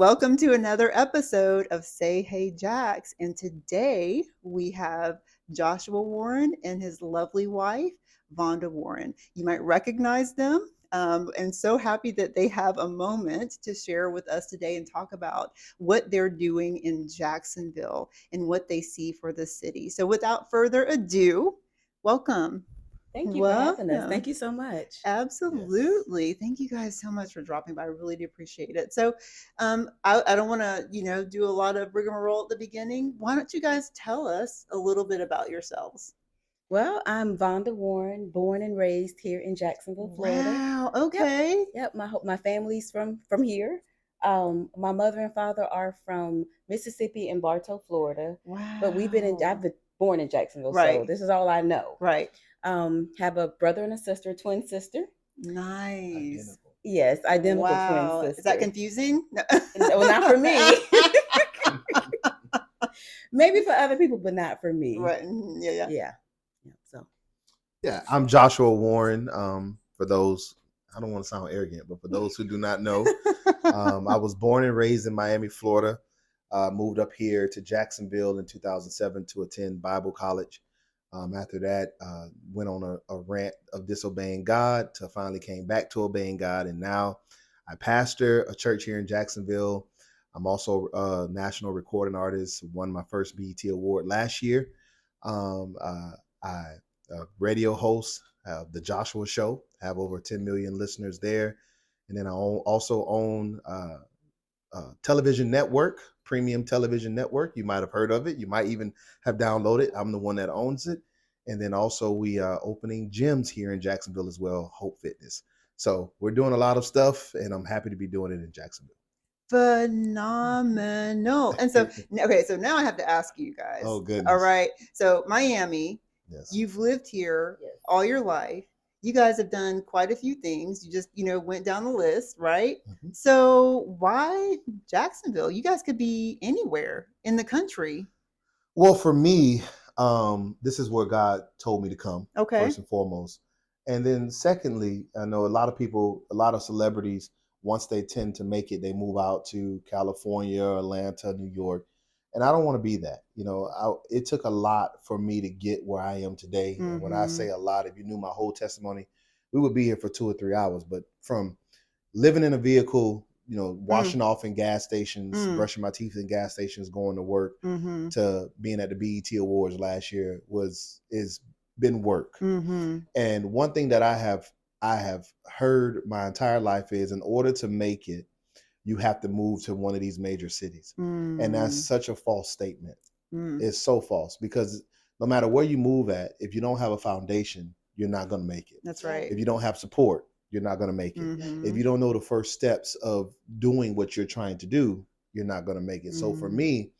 Welcome to another episode of Say Hey Jax. And today we have Joshua Warren and his lovely wife, Vonda Warren. You might recognize them. And so happy that they have a moment to share with us today and talk about what they're doing in Jacksonville and what they see for the city. So without further ado, welcome. Thank you for having us. Welcome. Thank you so much. Absolutely. Thank you guys so much for dropping by. I really do appreciate it. So I don't want to, do a lot of rigmarole at the beginning. Why don't you guys tell us a little bit about yourselves? Well, I'm Vonda Warren, born and raised here in Jacksonville, Florida. Wow. Yep, Okay. yep. My family's from here. My mother and father are from Mississippi and Bartow, Florida. But I've Wow. been born in Jacksonville, so Right. this is all I know. Right. Have a brother and a sister, twin sister. Nice. Identical. Yes, identical twin Wow. Is that sister. confusing? No. Well, not for me. Maybe for other people, but not for me. Right. Yeah. Yeah. Yeah. So Yeah, I'm Joshua Warren. For those, I don't want to sound arrogant, but for those who do not know, I was born and raised in Miami, Florida. Moved up here to Jacksonville in 2007 to attend Bible college. After that, went on a rant of disobeying God to finally came back to obeying God. And now I pastor a church here in Jacksonville. I'm also a national recording artist, won my first BET award last year. I radio host of the Joshua Show, have over 10 million listeners there. And then I also own a television network, premium television network. You might have heard of it. You might even have downloaded. I'm the one that owns it. And then also we are opening gyms here in Jacksonville as well, Hope Fitness. So we're doing a lot of stuff, and I'm happy to be doing it in Jacksonville. Phenomenal. And so, okay, so now I have to ask you guys. Oh, goodness. All right. So, Miami, Yes. you've lived here Yes. all your life. You guys have done quite a few things. You just, went down the list, right? Mhm. So, why Jacksonville? You guys could be anywhere in the country. Well, for me, this is where God told me to come, Okay. first and foremost. And then secondly, I know a lot of people, a lot of celebrities, once they tend to make it, they move out to California, Atlanta, New York. And I don't want to be that. It took a lot for me to get where I am today. And when I Mhm. say a lot, if you knew my whole testimony, we would be here for 2 or 3 hours. But from living in a vehicle, washing off in gas stations, brushing my teeth in gas stations, going to work, Mhm. to being at the BET Awards last year is been work. Mhm. And one thing that I have heard my entire life is, in order to make it, you have to move to one of these major cities. And that's such a false statement. Mm. It's so false, because no matter where you move at, if you don't have a foundation, you're not going to make it. That's right. If you don't have support, you're not going to make it. Mhm. If you don't know the first steps of doing what you're trying to do, you're not going to make it. So for Mhm. me,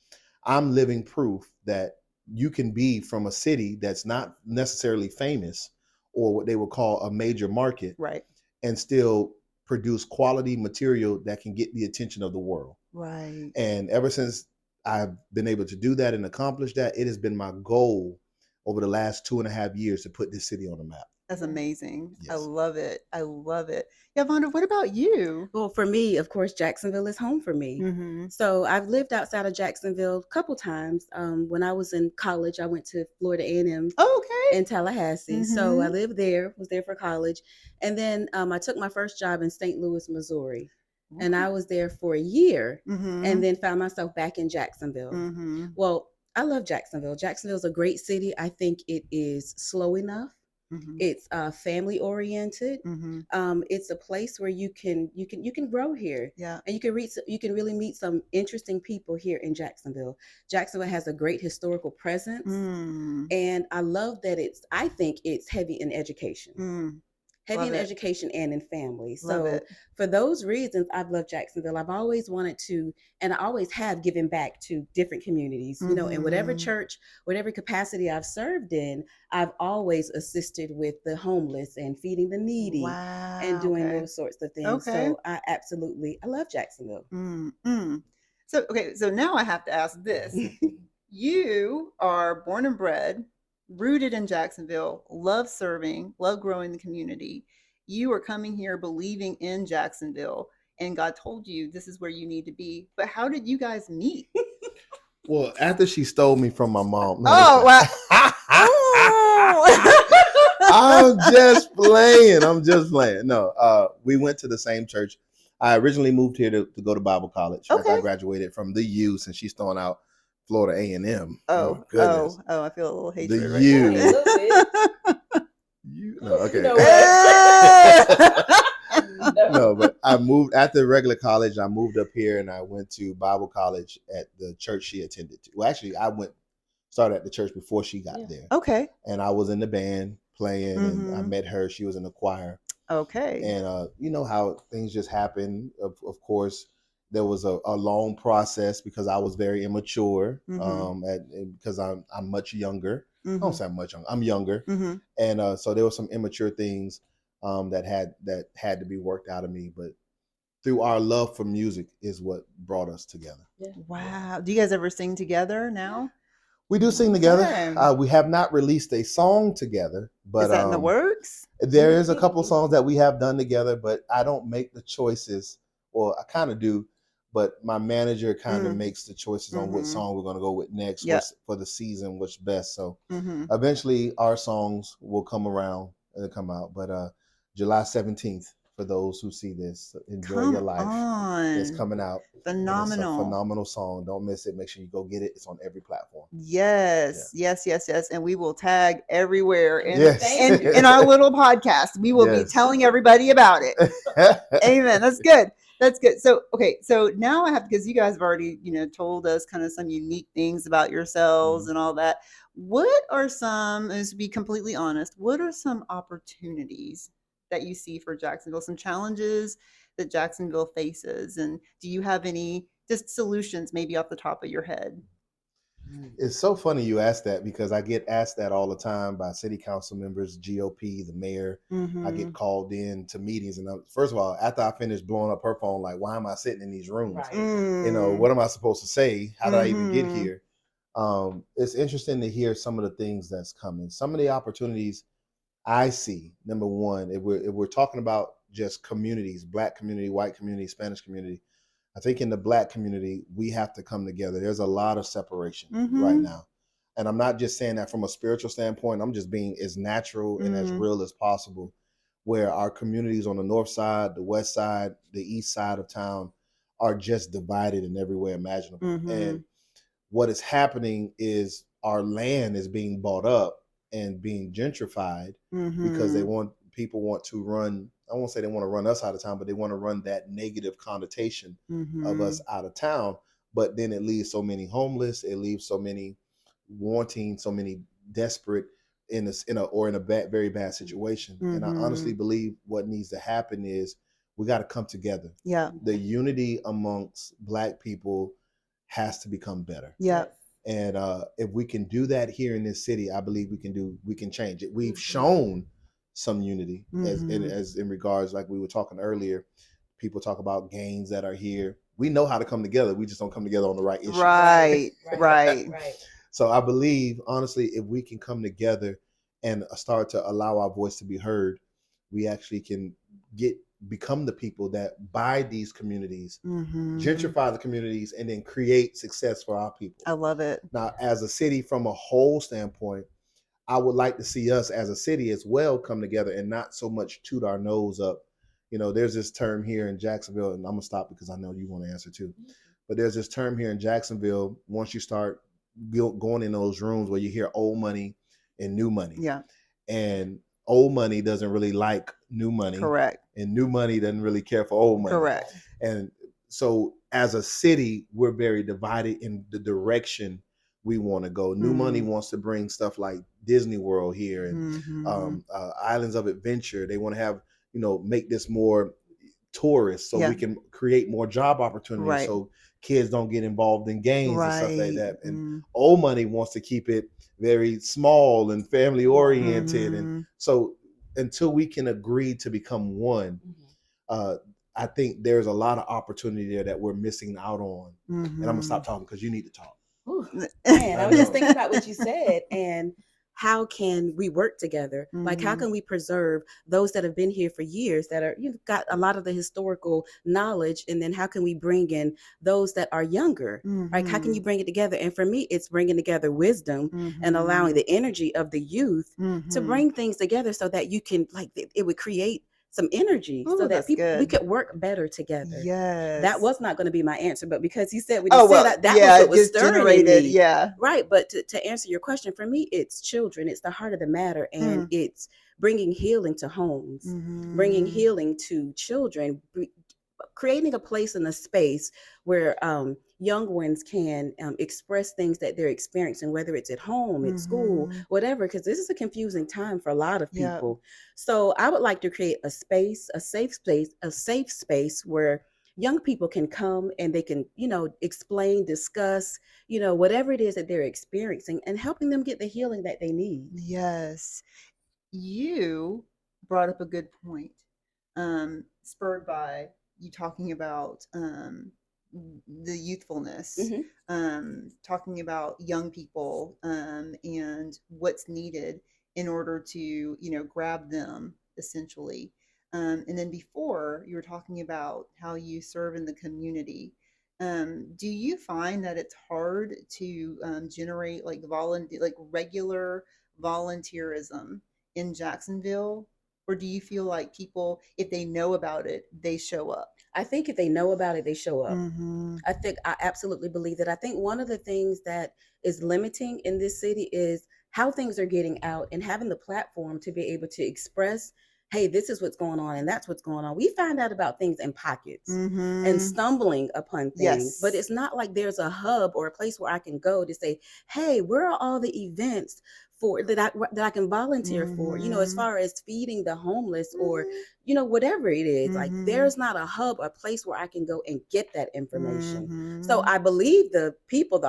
I'm living proof that you can be from a city that's not necessarily famous, or what they would call a major market, Right. and still produce quality material that can get the attention of the world. Right. And ever since I've been able to do that and accomplish that, it has been my goal over the last 2.5 years to put this city on the map. That's amazing. I Yes. love it. I love it. Yeah, Vonda, what about you? Well, for me, of course, Jacksonville is home for me. Mm-hmm. So I've lived outside of Jacksonville a couple times. When I was in college, I went to Florida A&M Oh, okay. in Tallahassee. So Mhm. I lived there, was there for college. And then I took my first job in St. Louis, Missouri. And I was there for a year, Mm-hmm. and then found myself back in Jacksonville. Mm-hmm. Well, I love Jacksonville. Jacksonville's a great city. I think it is slow enough. Mm-hmm. It's family oriented. Mm-hmm. It's a place where you can grow here, Yeah. and you can really meet some interesting people here in Jacksonville. Jacksonville has a great historical presence, Mm. and I love that I think it's heavy in education. Mm. Heavy Love in it. education and in family. Love So it. for those reasons, I've loved Jacksonville. I've always wanted to, and I always have given back to different communities, in whatever Mhm. church, whatever capacity I've served in, I've always assisted with the homeless and feeding the needy Wow. and doing Okay. those sorts of things. Okay. So I love Jacksonville. Mm. So, okay, so now I have to ask this. You are born and bred, rooted in Jacksonville, love serving, love growing the community. You are coming here believing in Jacksonville. and God told you this is where you need to be. But how did you guys meet? Well, after she stole me from my mom. No, Oh, wow. I'm just playing. No, we went to the same church. I originally moved here to go to Bible college. Okay. I graduated from the U, since she's throwing out Florida A&M. Oh, goodness. I feel a little hatred The right U. now. No, okay. You know what? No, but I moved after regular college. I moved up here and I went to Bible college at the church she attended to. Well, actually, started at the church before she got there. Okay. And I was in the band playing, and I met her. She was in the choir. Okay. And you know how things just happen. Of course, there was a long process because I was very immature. Because I'm much younger. I don't say I'm much younger. I'm younger, and so there were some immature things that had to be worked out of me. But through our love for music is what brought us together. Yeah. Wow. Do you guys ever sing together now? We do sing together. Okay. We have not released a song together, but is that in the works? There is a couple songs that we have done together, but I don't make the choices. Well, I kind of do, but my manager kind of makes the choices on what song we're going to go with next, for the season, what's best. So eventually our songs will come around and come out. But July 17th, for those who see this, Enjoy Your Life. It's coming out. Phenomenal. It's a phenomenal song. Don't miss it. Make sure you go get it. It's on every platform. Yes. And we will tag everywhere Yes. in our little podcast. We will be telling everybody about it. Amen. That's good. That's good. So, okay. So now I have, because you guys have already, told us kind of some unique things about yourselves and all that. What are some, and to be completely honest, what are some opportunities that you see for Jacksonville, some challenges that Jacksonville faces? And do you have any just solutions maybe off the top of your head? It's so funny you ask that, because I get asked that all the time by city council members, GOP, the mayor. I get called in to meetings, and first of all, after I finish blowing up her phone, like, why am I sitting in these rooms? Right. What am I supposed to say? How did I even get here? It's interesting to hear some of the things that's coming. Some of the opportunities I see, number one, if we're talking about just communities, Black community, white community, Spanish community, I think in the Black community, we have to come together. There's a lot of separation right now. And I'm not just saying that from a spiritual standpoint. I'm just being as natural and as real as possible, where our communities on the north side, the west side, the east side of town are just divided in every way imaginable. And what is happening is our land is being bought up and being gentrified because people want to run, I won't say they want to run us out of town, but they want to run that negative connotation of us out of town. But then it leaves so many homeless, it leaves so many wanting, so many desperate in a very bad situation. And I honestly believe what needs to happen is we got to come together. Yeah. The unity amongst Black people has to become better. Yeah. And if we can do that here in this city, I believe we can change it. We've shown some unity as in regards, like we were talking earlier, people talk about gangs that are here. We know how to come together. We just don't come together on the right issues. Right. So I believe, honestly, if we can come together and start to allow our voice to be heard, we actually can become the people that buy these communities, gentrify the communities, and then create success for our people. I love it. Now, as a city, from a whole standpoint, I would like to see us as a city as well come together and not so much toot our nose up. There's this term here in Jacksonville, and I'm gonna stop because I know you want to answer too. But there's this term here in Jacksonville, once you start going in those rooms where you hear old money and new money. Yeah. And old money doesn't really like new money. Correct. And new money doesn't really care for old money. Correct. And so as a city, we're very divided in the direction we want to go. New money wants to bring stuff like Disney World here and Islands of Adventure. They want to have, make this more tourists so we can create more job opportunities so kids don't get involved in gangs and stuff like that. And old money wants to keep it very small and family oriented. And so until we can agree to become one, I think there's a lot of opportunity there that we're missing out on. And I'm gonna stop talking because you need to talk. Man, I was just thinking about what you said and how can we work together? Like, how can we preserve those that have been here for years, that are, you've got a lot of the historical knowledge, and then how can we bring in those that are younger? Like, how can you bring it together? And for me, it's bringing together wisdom and allowing the energy of the youth to bring things together so that you can, like, it would create some energy so that we could work better together. Yes. That was not going to be my answer, but because he said what he Oh, said, well, that yeah, was what was just stirring in generated. me. Yeah. Right. But to answer your question, for me, it's children. It's the heart of the matter. And it's bringing healing to homes, bringing healing to children, creating a place and a space where young ones can express things that they're experiencing, whether it's at home, at school, whatever, because this is a confusing time for a lot of people. So I would like to create a space, a safe space where young people can come and they can, explain, discuss, whatever it is that they're experiencing, and helping them get the healing that they need. Yes. You brought up a good point, spurred by you talking about the youthfulness, talking about young people, and what's needed in order to, grab them essentially. And then before you were talking about how you serve in the community. Do you find that it's hard to generate like regular volunteerism in Jacksonville? Or do you feel like people, if they know about it, they show up? I think if they know about it, they show up. I absolutely believe that. I think one of the things that is limiting in this city is how things are getting out, and having the platform to be able to express, hey, this is what's going on and that's what's going on. We find out about things in pockets and stumbling upon things, but it's not like there's a hub or a place where I can go to say, hey, where are all the events for that I can volunteer for, as far as feeding the homeless or, whatever it is. Like, there's not a hub or place where I can go and get that information. So I believe the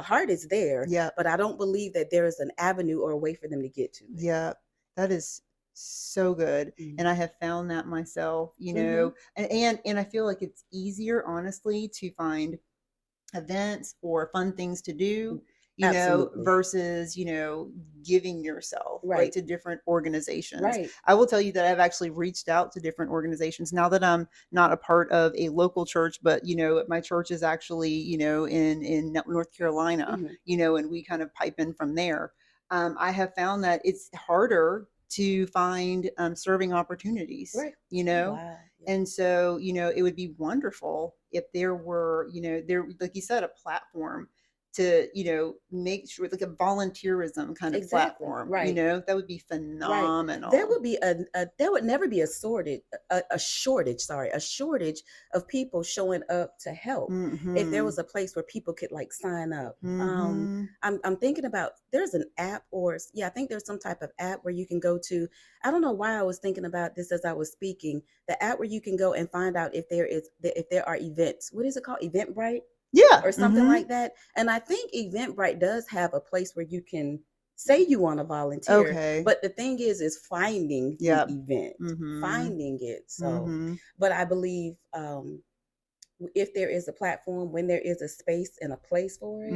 heart is there, but I don't believe that there is an avenue or a way for them to get to it. Yeah, that is so good. And I have found that myself, and I feel like it's easier, honestly, to find events or fun things to do, versus, giving yourself right to different organizations. Right. I will tell you that I've actually reached out to different organizations now that I'm not a part of a local church, but my church is actually, in North Carolina, and we kind of pipe in from there. I have found that it's harder to find serving opportunities, right. Wow. And so, it would be wonderful if there were, there, like you said, a platform to, make sure, like a volunteerism kind of platform, right. That would be phenomenal. Right. There would be there would never be a shortage of people showing up to help. If there was a place where people could like sign up. I'm thinking about, there's an app, or I think there's some type of app where you can go to. I don't know why I was thinking about this as I was speaking. The app where you can go and find out if there are events. What is it called? Eventbrite? Yeah. Or something like that. And I think Eventbrite does have a place where you can say you want to volunteer. Okay. But the thing is finding the event, finding it. So, but I believe if there is a platform, when there is a space and a place for it,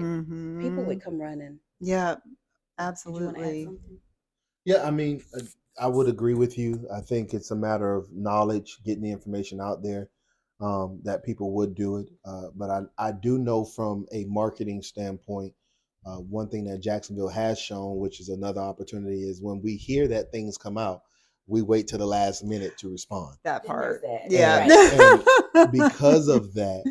people would come running. Yeah, absolutely. Did you want to add something? Yeah, I mean, I would agree with you. I think it's a matter of knowledge, getting the information out there. That people would do it. But I do know from a marketing standpoint, one thing that Jacksonville has shown, which is another opportunity, is when we hear that things come out, we wait to the last minute to respond. That part. Yeah. And because of that,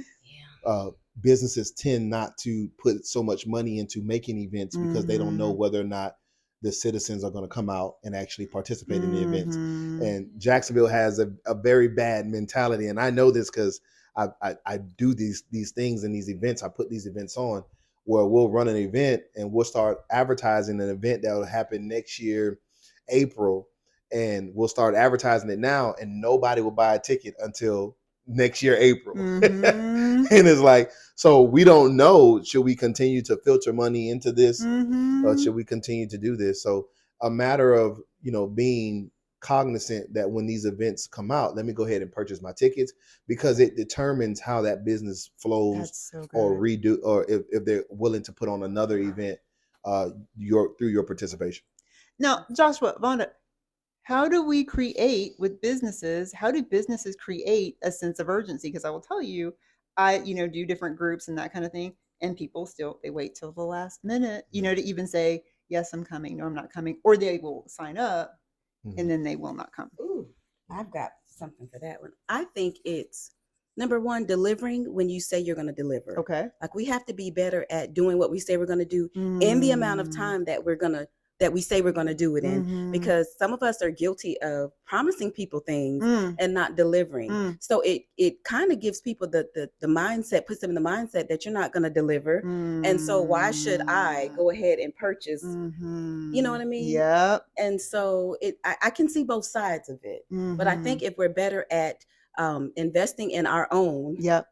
businesses tend not to put so much money into making events because they don't know whether or not the citizens are going to come out and actually participate in the events. And Jacksonville has a very bad mentality. And I know this because I do these things and these events. I put these events on where we'll run an event and we'll start advertising an event that will happen next year, April. And we'll start advertising it now and nobody will buy a ticket until next year, April. And it's like, so we don't know, should we continue to filter money into this or should we continue to do this? So a matter of, being cognizant that when these events come out, let me go ahead and purchase my tickets, because it determines how that business flows or redo, or if they're willing to put on another event through your participation. Now, Joshua, Vonda, how do we create with businesses? How do businesses create a sense of urgency? Because I will tell you, I do different groups and that kind of thing, and people still they wait till the last minute, to even say yes, I'm coming, no, I'm not coming, or they will sign up and then they will not come. Ooh, I've got something for that one. I think it's number one, delivering when you say you're going to deliver. Okay. Like we have to be better at doing what we say we're going to do in the amount of time that we say we're going to do it in, because some of us are guilty of promising people things and not delivering. So it kind of gives people the mindset, puts them in the mindset that you're not going to deliver. And so why should I go ahead and purchase? You know what I mean? Yep. And so I can see both sides of it. But I think if we're better at investing in our own, yep.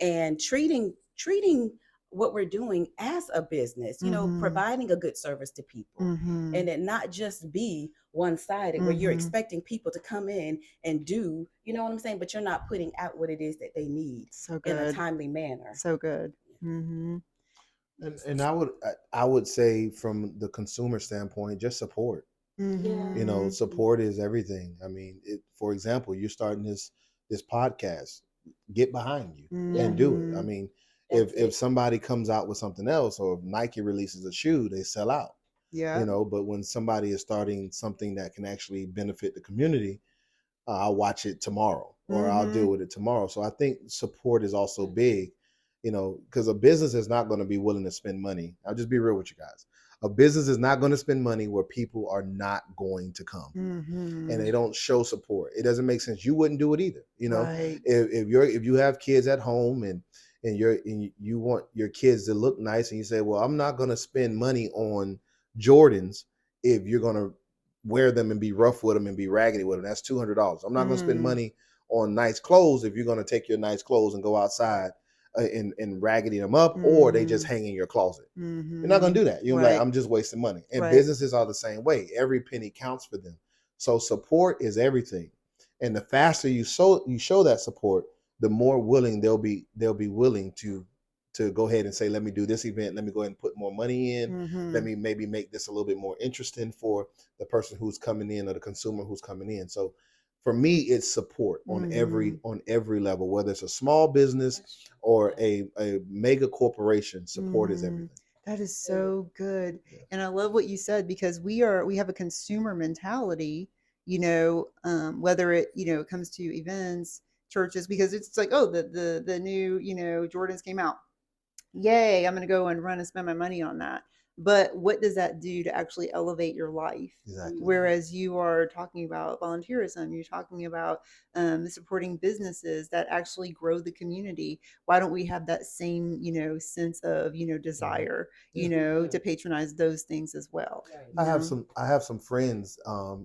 And treating what we're doing as a business, providing a good service to people, and it not just be one-sided where you're expecting people to come in and do, you know what I'm saying, but you're not putting out what it is that they need in a timely manner. So good. And I would say from the consumer standpoint, just support. Support is everything. I mean, for example, you're starting this podcast, get behind you and do it. I mean, if somebody comes out with something else, or if Nike releases a shoe, they sell out. Yeah. But when somebody is starting something that can actually benefit the community, I'll watch it tomorrow, or I'll deal with it tomorrow. So I think support is also big, because a business is not going to be willing to spend money. I'll just be real with you guys. A business is not going to spend money where people are not going to come, and they don't show support. It doesn't make sense. You wouldn't do it either. Right. If you have kids at home and you want your kids to look nice, and you say, well, I'm not going to spend money on Jordans if you're going to wear them and be rough with them and be raggedy with them. That's $200. I'm not going to spend money on nice clothes if you're going to take your nice clothes and go outside and raggedy them up, or they just hang in your closet. You're not going to do that. You're like, I'm just wasting money. And businesses are the same way. Every penny counts for them. So support is everything. And the faster you show that support, the more willing they'll be willing to go ahead and say, let me do this event. Let me go ahead and put more money in. Let me maybe make this a little bit more interesting for the person who's coming in, or the consumer who's coming in. So for me, it's support on every level, whether it's a small business or a mega corporation. Support is everything. That is so good. And I love what you said, because we have a consumer mentality, whether it comes to events, churches, because it's like, oh, the new, Jordans came out. Yay, I'm going to go and run and spend my money on that. But what does that do to actually elevate your life? Exactly. Whereas you are talking about volunteerism, you're talking about supporting businesses that actually grow the community. Why don't we have that same, sense of, desire, to patronize those things as well? I have some friends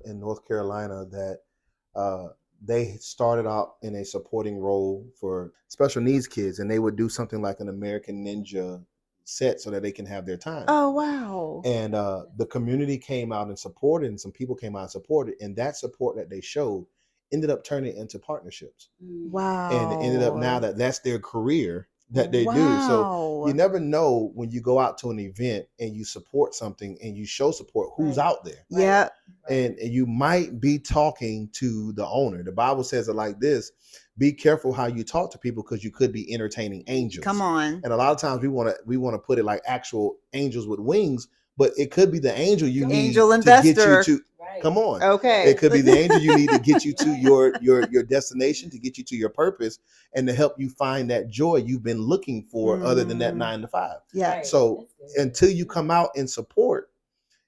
in North Carolina that they started out in a supporting role for special needs kids, and they would do something like an American Ninja set so that they can have their time. Oh, wow. And the community came out and supported, and some people came out and supported, and that support that they showed ended up turning into partnerships. Wow. And it ended up now that's their career that they do. So you never know when you go out to an event and you support something and you show support, who's out there. Yeah. And you might be talking to the owner. The Bible says it like this: be careful how you talk to people, because you could be entertaining angels. Come on. And a lot of times we want to put it like actual angels with wings, but it could be the angel you need angel to investor. get you to come on. Okay. It could be the angel you need to get you to your destination, to get you to your purpose, and to help you find that joy you've been looking for, other than that 9 to 5. Yeah. So until you come out and support,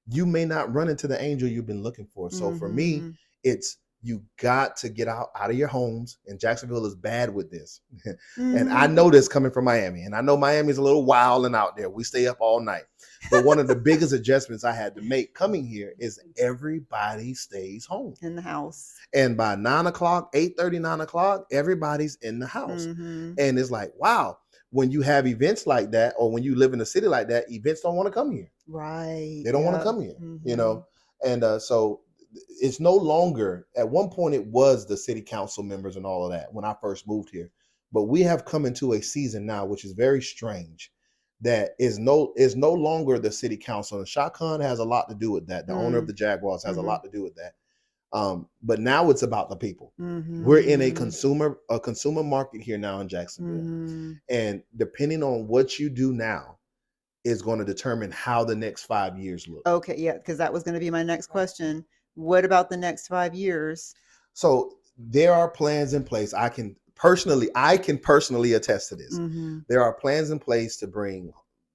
you may not run into the angel you've been looking for. So for me, it's, you got to get out of your homes. And Jacksonville is bad with this. And I know this coming from Miami. And I know Miami's a little wild and out there. We stay up all night. But one of the biggest adjustments I had to make coming here is everybody stays home. In the house. And by 9 o'clock, 8:30, 9 o'clock, everybody's in the house. And it's like, wow, when you have events like that, or when you live in a city like that, events don't want to come here. Right. They don't want to come here, And so it's no longer, at one point it was the city council members and all of that when I first moved here. But we have come into a season now, which is very strange, that is no longer the city council. And Shah Khan has a lot to do with that. The owner of the Jaguars has a lot to do with that. But now it's about the people. We're in a consumer market here now in Jacksonville. And depending on what you do now is going to determine how the next 5 years look. Okay, yeah, because that was going to be my next question. What about the next 5 years? So there are plans in place. I can personally attest to this. There are plans in place to bring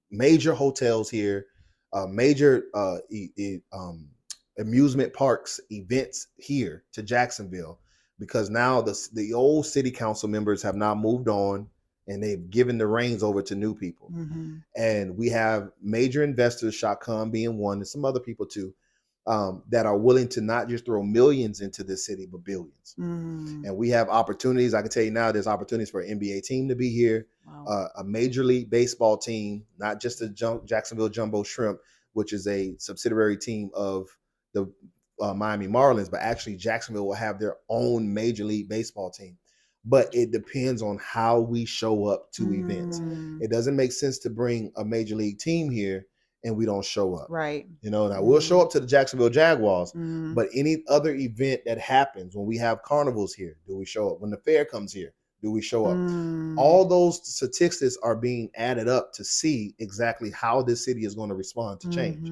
major hotels here, major amusement parks, events here to Jacksonville, because now the old city council members have now moved on and they've given the reins over to new people. And we have major investors, Shah Khan being one, and some other people too, that are willing to not just throw millions into this city, but billions. And we have opportunities. I can tell you now, there's opportunities for an NBA team to be here, a Major League Baseball team, not just the Jacksonville Jumbo Shrimp, which is a subsidiary team of the Miami Marlins, but actually Jacksonville will have their own Major League Baseball team. But it depends on how we show up to events. It doesn't make sense to bring a major league team here and we don't show up. Right. Now we'll show up to the Jacksonville Jaguars, but any other event that happens, when we have carnivals here, do we show up? When the fair comes here, do we show up? All those statistics are being added up to see exactly how this city is going to respond to change.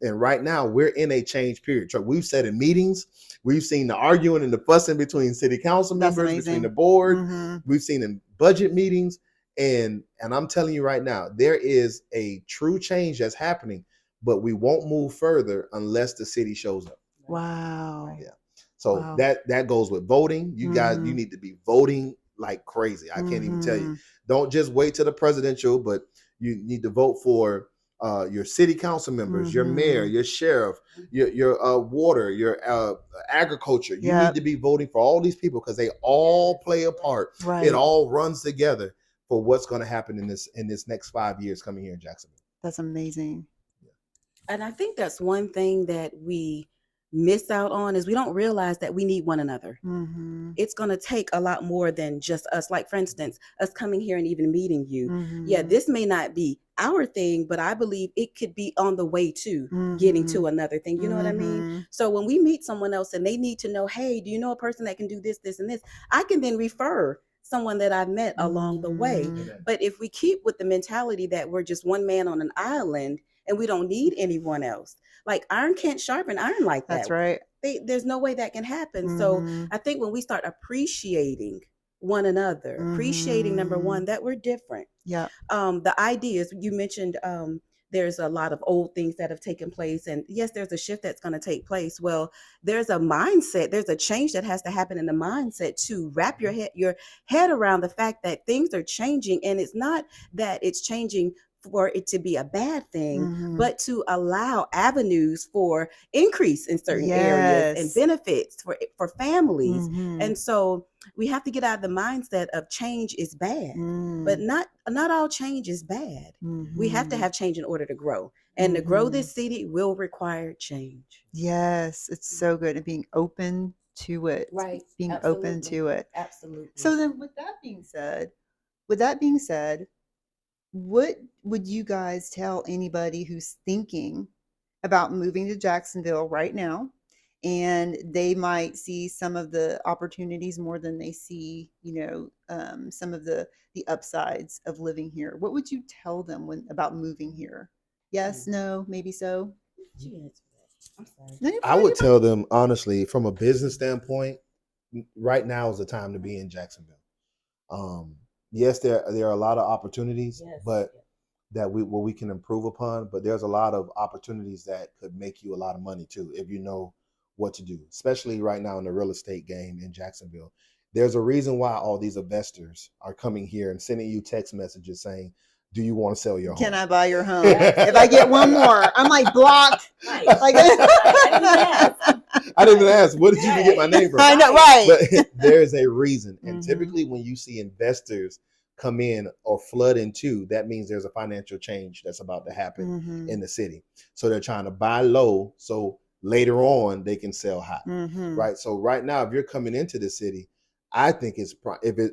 And right now we're in a change period. We've said in meetings, we've seen the arguing and the fussing between city council members, between the board. We've seen in budget meetings. And I'm telling you right now, there is a true change that's happening, but we won't move further unless the city shows up. Wow. Yeah. So that goes with voting. You guys, you need to be voting like crazy. I can't even tell you. Don't just wait till the presidential, but you need to vote for your city council members, your mayor, your sheriff, your water, your agriculture. You need to be voting for all these people because they all play a part. Right. It all runs together for what's going to happen in this next 5 years coming here in Jacksonville. That's amazing. And I think that's one thing that we miss out on is we don't realize that we need one another. It's going to take a lot more than just us. Like, for instance, us coming here and even meeting you. Yeah, this may not be our thing, but I believe it could be on the way to getting to another thing. You know what I mean? So when we meet someone else and they need to know, hey, do you know a person that can do this, this, and this? I can then refer someone that I've met along the way. But if we keep with the mentality that we're just one man on an island and we don't need anyone else, like iron can't sharpen iron like that. That's right. There's no way that can happen. So I think when we start appreciating one another, appreciating, number one, that we're different. Yeah. The ideas you mentioned, there's a lot of old things that have taken place. And yes, there's a shift that's going to take place. Well, there's a mindset, there's a change that has to happen in the mindset to wrap your head around the fact that things are changing. And it's not that it's changing for it to be a bad thing, but to allow avenues for increase in certain areas and benefits for families. And so we have to get out of the mindset of change is bad, but not all change is bad. We have to have change in order to grow. And to grow this city will require change. Yes, it's so good. And being open to it. Right. Being open to it. Absolutely. So then with that being said, what would you guys tell anybody who's thinking about moving to Jacksonville right now, and they might see some of the opportunities more than they see, some of the upsides of living here? What would you tell them about moving here? Yes, no, maybe so? I'm sorry. No, I would tell them, honestly, from a business standpoint, right now is the time to be in Jacksonville. Yes, there are a lot of opportunities, but that we can improve upon. But there's a lot of opportunities that could make you a lot of money too, if you know what to do. Especially right now in the real estate game in Jacksonville, there's a reason why all these investors are coming here and sending you text messages saying, "Do you want to sell your home? Can I buy your home?" If I get one more, I'm like blocked. Like, I didn't even ask. What did you even get my name from? I know, right? But there's a reason. And typically when you see investors come in or flood into, that means there's a financial change that's about to happen in the city. So they're trying to buy low so later on they can sell high, right? So right now, if you're coming into the city, I think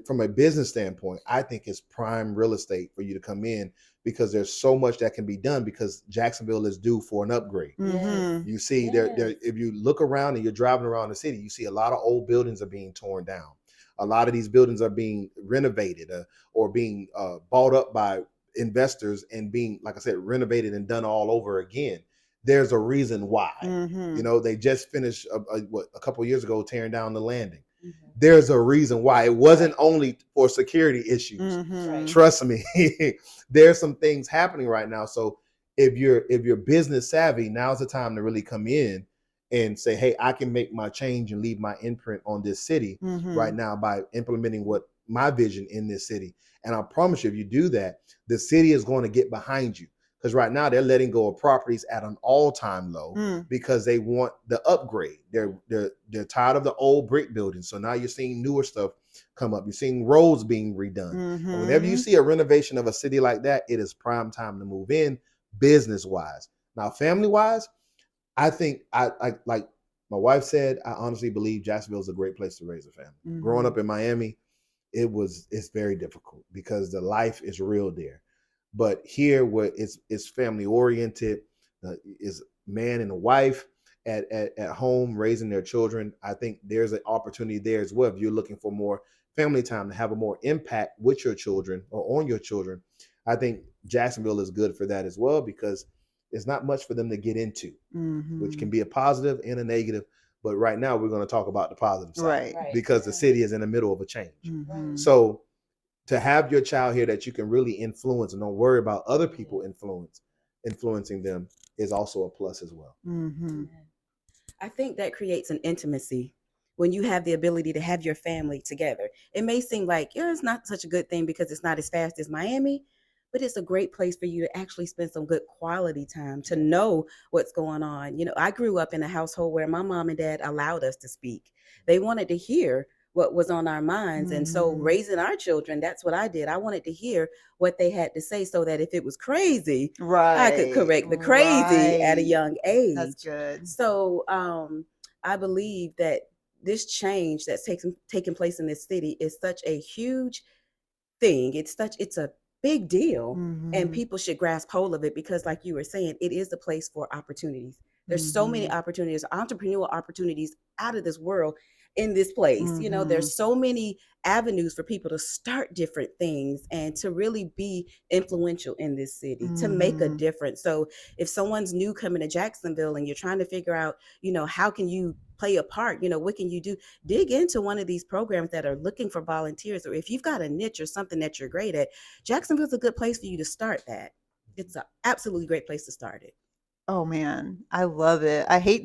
from a business standpoint, I think it's prime real estate for you to come in because there's so much that can be done because Jacksonville is due for an upgrade. Mm-hmm. You see, if you look around and you're driving around the city, you see a lot of old buildings are being torn down. A lot of these buildings are being renovated or being bought up by investors and being, like I said, renovated and done all over again. There's a reason why. Mm-hmm. You know, they just finished a couple of years ago tearing down the landing. Mm-hmm. There's a reason why. It wasn't only for security issues. Mm-hmm. Right. Trust me. There's some things happening right now. So if you're business savvy, now's the time to really come in and say, hey, I can make my change and leave my imprint on this city right now by implementing what my vision in this city. And I promise you, if you do that, the city is going to get behind you. Because right now they're letting go of properties at an all-time low because they want the upgrade. They're tired of the old brick buildings. So now you're seeing newer stuff come up. You're seeing roads being redone. And whenever you see a renovation of a city like that, it is prime time to move in business-wise. Now, family-wise, I think I like my wife said, I honestly believe Jacksonville is a great place to raise a family. Growing up in Miami, it's very difficult because the life is real there. But here, where it's family oriented, is man and a wife at home raising their children. I think there's an opportunity there as well. If you're looking for more family time to have a more impact with your children or on your children, I think Jacksonville is good for that as well because there's not much for them to get into, which can be a positive and a negative. But right now, we're going to talk about the positive side because the city is in the middle of a change. So to have your child here that you can really influence and don't worry about other people influencing them is also a plus as well. I think that creates an intimacy when you have the ability to have your family together. It may seem like, it's not such a good thing because it's not as fast as Miami, but it's a great place for you to actually spend some good quality time to know what's going on. I grew up in a household where my mom and dad allowed us to speak. They wanted to hear what was on our minds. And so raising our children, that's what I did. I wanted to hear what they had to say so that if it was crazy, I could correct the crazy at a young age. That's good. So I believe that this change that's taking place in this city is such a huge thing. It's a big deal, and people should grasp hold of it because, like you were saying, it is a place for opportunities. There's so many opportunities, entrepreneurial opportunities out of this world in this place. There's so many avenues for people to start different things and to really be influential in this city, to make a difference. So if someone's new coming to Jacksonville and you're trying to figure out, how can you play a part, what can you do? Dig into one of these programs that are looking for volunteers, or if you've got a niche or something that you're great at, Jacksonville's a good place for you to start that. It's an absolutely great place to start it. Oh man, I love it. I hate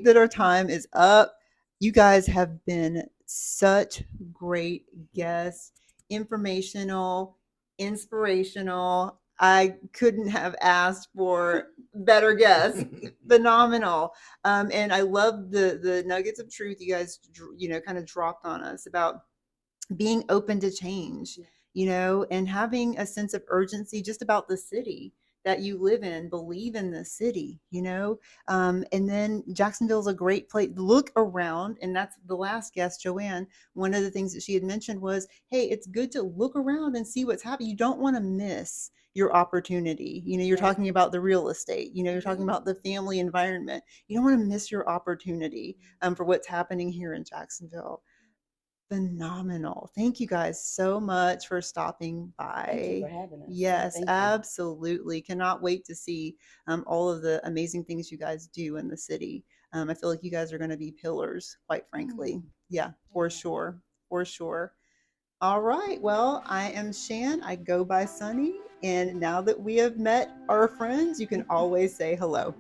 that our time is up. You guys have been such great guests, informational, inspirational. I couldn't have asked for better guests. Phenomenal. And I love the nuggets of truth you guys, kind of dropped on us about being open to change, and having a sense of urgency just about the city that you live in, believe in the city, and then Jacksonville is a great place. Look around, and that's the last guest, Joanne. One of the things that she had mentioned was, hey, it's good to look around and see what's happening. You don't want to miss your opportunity. You're talking about the real estate, you're talking about the family environment. You don't want to miss your opportunity for what's happening here in Jacksonville. Phenomenal. Thank you guys so much for stopping by. Thank you for having us. Yes, absolutely. Cannot wait to see all of the amazing things you guys do in the city. I feel like you guys are going to be pillars, quite frankly. Yeah, for sure. For sure. All right. Well, I am Shan. I go by Sunny. And now that we have met our friends, you can always say hello.